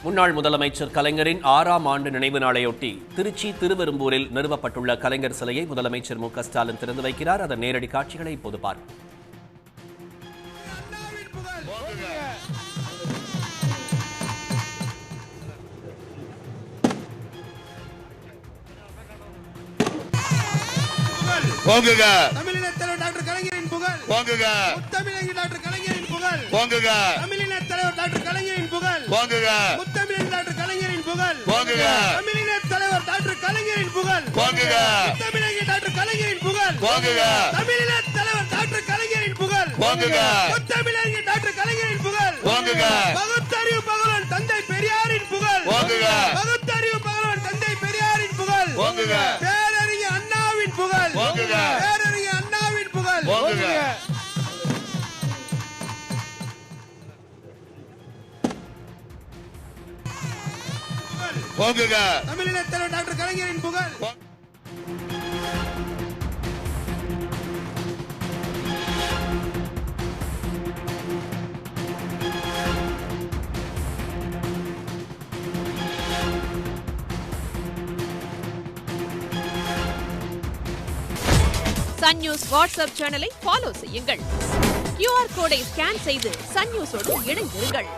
முன்னாள் முதலமைச்சர் கலைஞரின் 6ஆம் ஆண்டு நினைவு நாளையொட்டி திருச்சி திருவெரும்பூரில் நிறுவப்பட்டுள்ள கலைஞர் சிலையை முதலமைச்சர் மு.க. ஸ்டாலின் திறந்து வைக்கிறார். அதன் நேரடி காட்சிகளை இப்போது பார்ப்போம். போங்குக தமிழினத் தலைவர் டாக்டர் கலைஞரின் புகழ். போங்குக முத்தமிழறிஞர் டாக்டர் கலைஞரின் புகழ். போங்குக தமிழினத் தலைவர் டாக்டர் கலைஞரின் புகழ். போங்குக முத்தமிழறிஞர் டாக்டர் கலைஞரின் புகழ். போங்குக தமிழினத் தலைவர் டாக்டர் கலைஞரின் புகழ். போங்குக முத்தமிழறிஞர் டாக்டர் கலைஞரின் புகழ். போங்குக தமிழினத் தலைவர் டாக்டர் கலைஞரின் புகழ். போங்குக முத்தமிழறிஞர் டாக்டர் கலைஞரின் புகழ். போங்குக பகுத்தறிவு பகலவன் தந்தை பெரியாரின் புகழ். போங்குக பகுத்தறிவு பகலவன் தந்தை பெரியாரின் புகழ். போங்குக பேரறிஞர் அண்ணாவின் புகழ். போங்குக பேரறிஞர் அண்ணாவின் புகழ். போங்குக போங்குக தமிழினத் தலைவர் டாக்டர் கலைஞரின் புகழ். சன் நியூஸ் வாட்ஸ்அப் சேனலை ஃபாலோ செய்யுங்கள். QR கோடை ஸ்கேன் செய்து சன் நியூஸோடு இணைந்திருங்கள்.